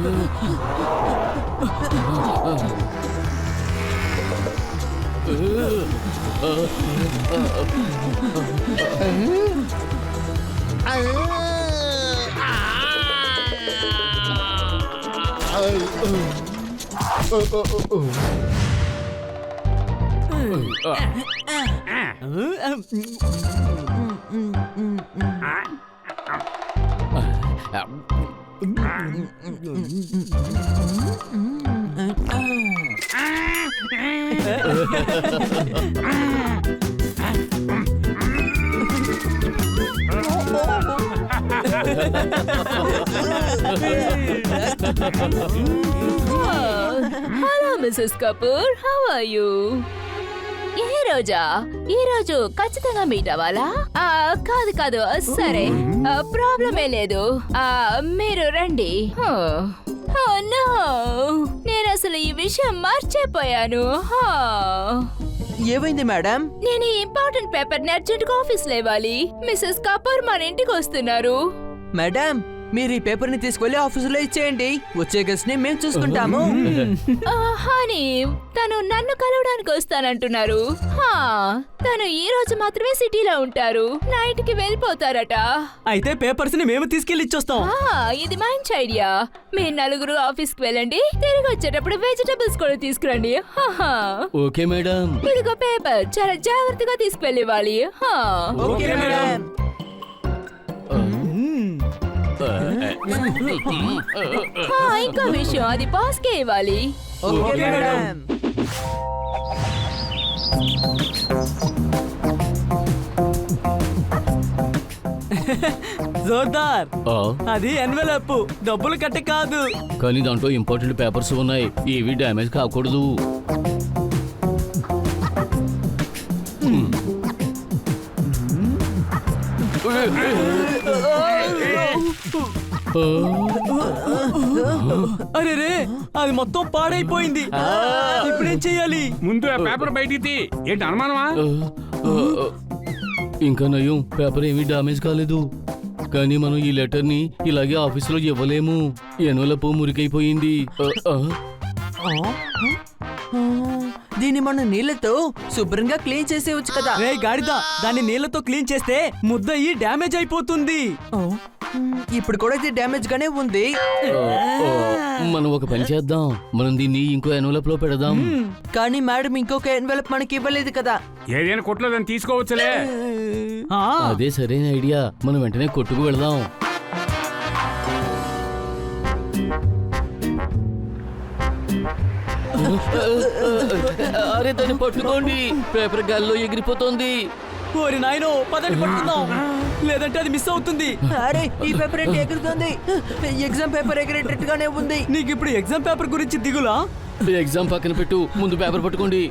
Hello Mrs Kapoor, how are you? ఈ రోజు ఖచ్చితంగా మీట్ అవ్వాలా? కాదు కాదు, సరే, ప్రాబ్లమే లేదు, మీరు రండి. నేను అసలు ఈ విషయం మర్చిపోయాను. ఏమైంది మేడం? నేను ఈ ఇంపార్టెంట్ పేపర్ అర్జెంట్ గా ఆఫీస్ లో ఇవ్వాలి. మిసెస్ కపూర్ మన ఇంటికి వస్తున్నారు. మేడం, మీరు ఈ పేపర్ ని తీసుకెళ్లి ఆఫీసులో ఇచ్చేయండి. వచ్చే గెస్ట్ ని మేము చూసుకుంటాము. హాని, తను నన్ను కలవడానికి వస్తానంటున్నారు. తను ఈ రోజు మాత్రమే సిటీలో ఉంటారు, నైట్ కి వెళ్ళిపోతారట. అయితే పేపర్స్ ని మేము తీసుకెళ్లి ఇచ్చొస్తాం. ఇది మంచి ఐడియా. మీరు నలుగురు ఆఫీస్ కి వెళ్ళండి, తిరిగి వచ్చేటప్పుడు వెజిటబుల్స్ కూడా తీసుకురండి. Okay madam. ఇదిగో పేపర్, చాలా జాగ్రత్తగా తీసుకెళ్ళివ్వాలి. Okay madam. ఇంకో విషయం, అది బాస్ కే ఇవ్వాలి. Okay madam. జోర్దార్, అది ఎన్వెలప్, డబ్బులు కట్ట కాదు. కానీ దాంట్లో ఇంపార్టెంట్ పేపర్స్ ఉన్నాయి, ఏవి డ్యామేజ్ కాకూడదు. అరే రే, అది మొత్తం పాడైపోయింది. ఇప్పుడేం చెయ్యాలి? ముందు ఆ పేపర్ బయటికి తీ. ఏంటి అనుమానమా? ఇంకా నయం, పేపర్ ఏమీ డ్యామేజ్ కాలేదు. కానీ మనం ఈ లెటర్ ని ఇలాగే ఆఫీసులో ఇవ్వలేము. ఎన్వలప్ మురికైపోయింది. దీన్ని మనం నీళ్లతో శుభ్రంగా క్లీన్ చేసేవచ్చు కదా. రే గాడిద, దాన్ని నీళ్లతో క్లీన్ చేస్తే ముద్దయి డ్యామేజ్ అయిపోతుంది. ఇప్పుడు కూడా ఇది డ్యామేజ్ గానే ఉంది. మనం ఒక పని చేద్దాం, మనం దీన్ని ఇంకో ఎన్వలప్ లో పెడదాం. కానీ మేడం, ఇంకొక ఎన్వెలప్ మనకి ఇవ్వలేదు కదా. ఏదైనా కొట్లో దాన్ని తీసుకోవచ్చులే. అదే సరైన ఐడియా, మనం వెంటనే కొట్టుకు వెళదాం. అరే దాన్ని పట్టుకోండి, పేపర్ గాల్లో ఎగిరిపోతుంది. ఓరి నాయనో, పదండి పట్టుకుందాం, లేదంటే అది మిస్ అవుతుంది. అరే, ఈ పేపర్ ఏంటి ఎగురుతుంది? ఎగ్జామ్ పేపర్ ఎగిరేటట్టుగానే ఉంది. నీకు ఇప్పుడు ఎగ్జామ్ పేపర్ గురించి దిగులా? ఎగ్జామ్ పక్కన పెట్టు, ముందు పేపర్ పట్టుకోండి.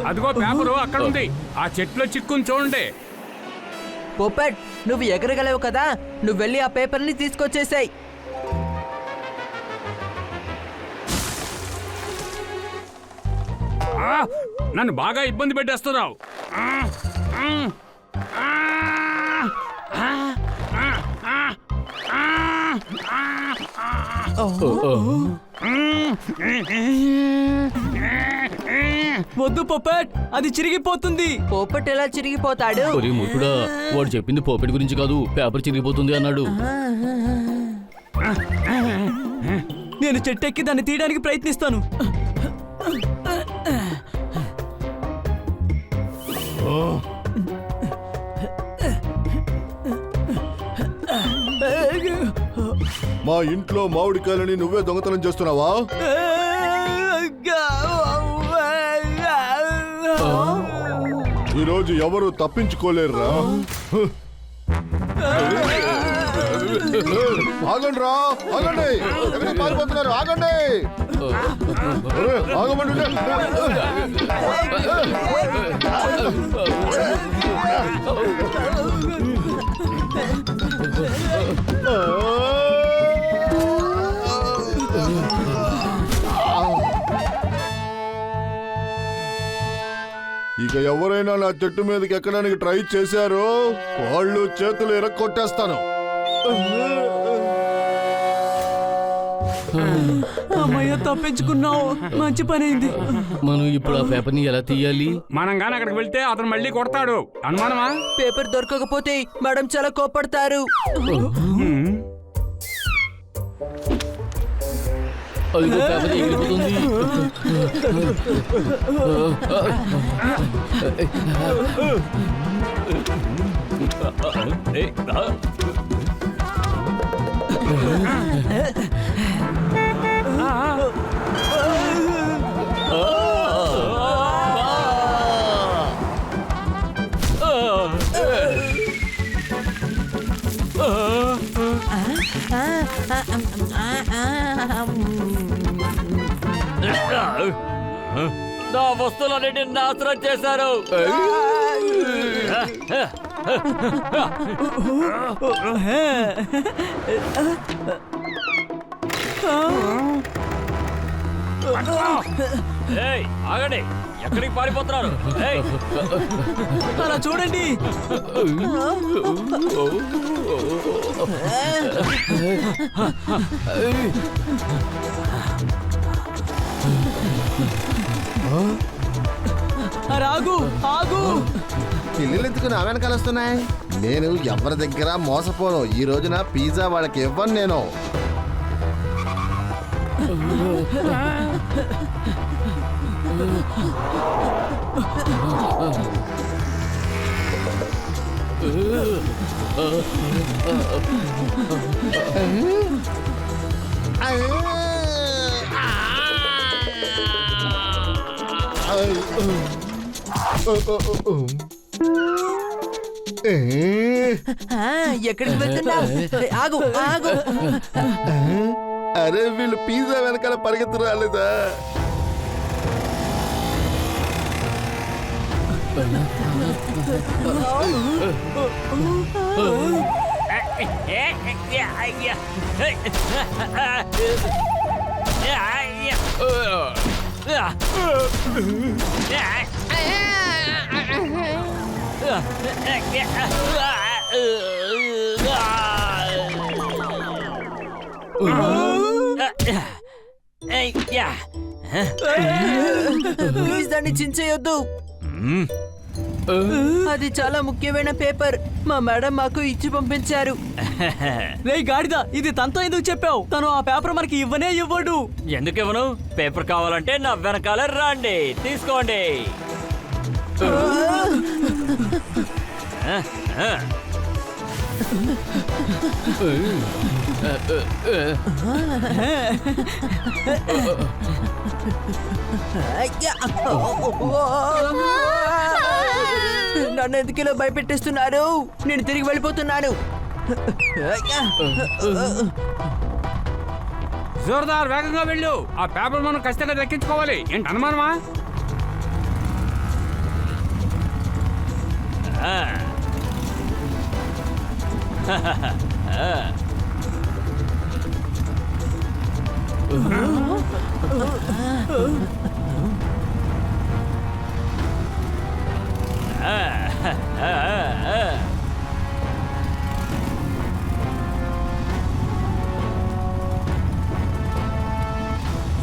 అదిగో పేపరు అక్కడ ఉంది, ఆ చెట్లో చిక్కుని చూడండి. పోపెట్, నువ్వు ఎగరగలవు కదా, నువ్వు వెళ్ళి ఆ పేపర్ ని తీసుకొచ్చేసాయి. నన్ను బాగా ఇబ్బంది పెట్టేస్తున్నావు. వద్దు పొపెట్, అది చిరిగిపోతుంది. పోపెట్ ఎలా చిరిగిపోతాడు? ఒరే మూర్ఖుడా, వాడు చెప్పింది పోపెట్ గురించి కాదు, పేపర్ చిరిగిపోతుంది అన్నాడు. నేను చెట్టెక్కి దాన్ని తీయడానికి ప్రయత్నిస్తాను. మా ఇంట్లో మామిడికాయలని నువ్వే దొంగతనం చేస్తున్నావా? ఈరోజు ఎవరు తప్పించుకోలేరురా. ఆగండి రా, ఆగండి, ఎక్కడికి పారిపోతున్నారు? ఆగండి, ఆగమండి. ఇక ఎవరైనా నా చెట్టు మీదకి ఎక్కడానికి ట్రై చేశారో వాళ్ళు చేతులు ఎరక్కొట్టేస్తాను. అమ్మయ్య, తప్పించుకున్నావు. మంచి పని అయింది. మనం ఇప్పుడు ఆ పేపర్ని ఎలా తీయాలి? మనం గాని అక్కడికి వెళ్తే అతను మళ్ళీ కొడతాడు. అనుమానమా? పేపర్ దొరకకపోతే మేడం చాలా కోపడతారు. అదిగో పేపర్ ఎగిరిపోతుంది. నా వస్తువులన్నింటినీ నాశనం చేశారు. ఏయ్, ఆగండి, ఎక్కడికి పారిపోతున్నారు? ఏయ్, అలా చూడండి. ఆగు, ఆగు. పిల్లలు ఎందుకు నా వెనకాల వస్తున్నాయి? నేను ఎవరి దగ్గర మోసపోను. ఈ రోజున పిజ్జా వాళ్ళకి ఇవ్వను నేను. ఎక్కడికి వెళ్తున్నావు? ఆగు, ఆగు. అరే వీళ్ళు పిజ్జా వెనకాల పరిగెత్తు రాలేదా? ప్లీజ్ దాన్ని చించేయొద్దు. అది చాలా ముఖ్యమైన పేపర్. మా మేడం మాకు ఇచ్చి పంపించారు. రేయ్ గాడిద, ఇది తనతో ఎందుకు చెప్పావు? తను ఆ పేపర్ మనకి ఇవ్వనే ఇవ్వడు. ఎందుకు ఇవ్వను? పేపర్ కావాలంటే నా వెనకాల రండి, తీసుకోండి. నన్ను ఎందుకు ఇలా భయపెట్టిస్తున్నారు? నేను తిరిగి వెళ్ళిపోతున్నాను. జోర్దార్, వేగంగా వెళ్ళు. ఆ పేపర్ మనం ఖచ్చితంగా దక్కించుకోవాలి. ఏంటి అనుమానమా?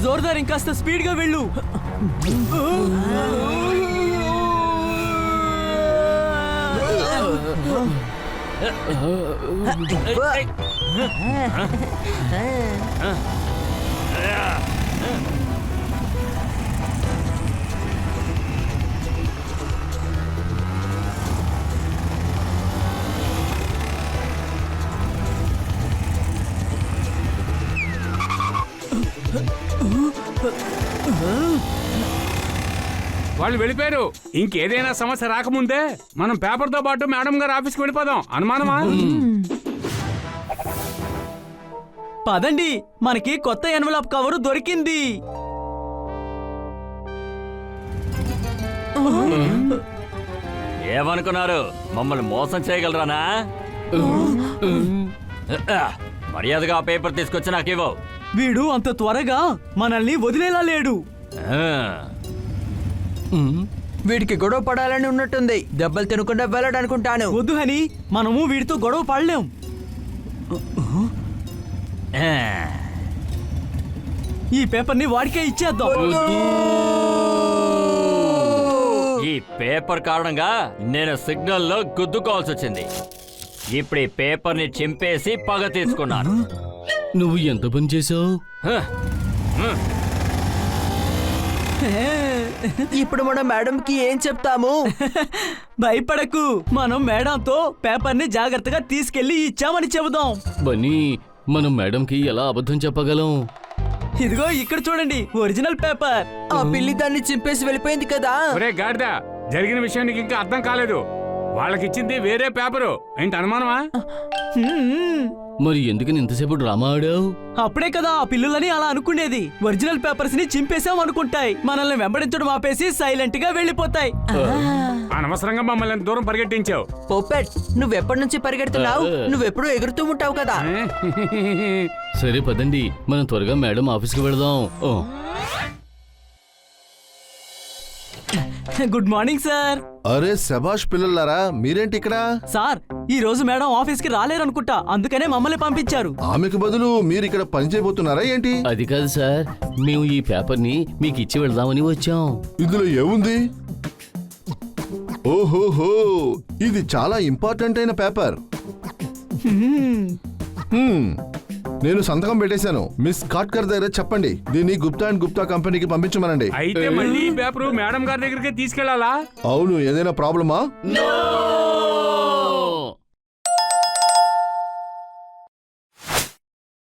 జోర్దార్, ఇంకాస్త స్పీడ్ గా వెళ్ళు. వాళ్ళు వెళ్ళిపోయారు. ఇంకేదైనా సమస్య రాకముందే మనం పేపర్ తో పాటు మేడం గారు ఆఫీస్కి వెళ్ళిపోదాం. అనుమానమా? పదండి, మనకి కొత్త ఎన్వలప్ కవర్ దొరికింది. ఏమనుకున్నారు? మమ్మల్ని మోసం చేయగలరానా? మర్యాదగా ఆ పేపర్ తీసుకొచ్చి నాకు ఇవ్వవు. వీడు అంత త్వరగా మనల్ని వదిలేలా లేడు. వీడికి గొడవ పడాలని ఉన్నట్టుంది. దెబ్బలు తినకుండా వెళ్ళాడనుకుంటాను. వద్దు హనీ, మనము వీడితో గొడవ పడలేం. ఈ పేపర్ని వాడికే ఇచ్చేద్దాం. ఈ పేపర్ కారణంగా నేను సిగ్నల్ లో గుద్దుకోవాల్సి వచ్చింది. ఇప్పుడు ఈ పేపర్ ని చింపేసి పగ తీసుకున్నాను. నువ్వు ఎంత పని చేసావు? హ, ఇప్పుడు మనం మేడం కి ఏం చెప్తాము? భయపడకు, మనం మేడంతో పేపర్ని జాగ్రత్తగా తీసుకెళ్లి ఇచ్చామని చెబుదాం. బన్నీ, మనం మేడంకి ఎలా అబద్ధం చెప్పగలం? ఇదిగో ఇక్కడ చూడండి, ఒరిజినల్ పేపర్. ఆ పిల్లి దాన్ని చింపేసి వెళ్ళిపోయింది కదా. ఒరే గాడిద, జరిగిన విషయం నీకు ఇంకా అర్థం కాలేదు. వాళ్ళకిచ్చింది వేరే పేపరు. ఏంటి అనుమానమా? మరి ఎందుకని ఇంతసేపు డ్రామా ఆడావు? అప్పుడే కదా ఆ పిల్లులని అలా అనుకునేది. ఒరిజినల్ పేపర్స్ ని చింపేసాం అనుకుంటాయి. మనల్ని వెంబడించడం ఆపేసి సైలెంట్ గా వెళ్ళిపోతాయి. అనవసరంగా మమ్మల్ని ఎంత దూరం పరిగెట్టించావు. పొప్పెట్, నువ్వెప్పటి నుంచి పరిగెడుతున్నావు? నువ్వెప్పుడు ఎగురుతూ ఉంటావు కదా. సరే పదండి, మనం త్వరగా మేడం ఆఫీస్కి వెళదాం. ఓ, గుడ్ మార్నింగ్ సార్. అరే శభాష్ పిల్లలారా, మీరేంటి ఇక్కడ? సార్, ఈ రోజు మేడం ఆఫీస్ కి రాలేరనుకుంటా, అందుకనే మమ్మల్ని పంపించారు. ఆమెకు బదులు మీరు ఇక్కడ పని చేయబోతున్నారా ఏంటి? అది కాదు సార్, మేము ఈ పేపర్ని మీకు ఇచ్చి వెళదామని వచ్చాం. ఇందులో ఏముంది? ఓహోహో, ఇది చాలా ఇంపార్టెంట్ అయిన పేపర్. హ్మ్, నేను సంతకం పెట్టేశాను. మిస్ కాట్కర్ దగ్గర చెప్పండి, దీన్ని గుప్తా అండ్ గుప్తా కంపెనీకి పంపించమనండి. అయితే మళ్ళీ ఈ పేపరు మేడం గారి దగ్గరికి తీసుకెళ్లాలా? అవును, ఏదైనా ప్రాబ్లమా?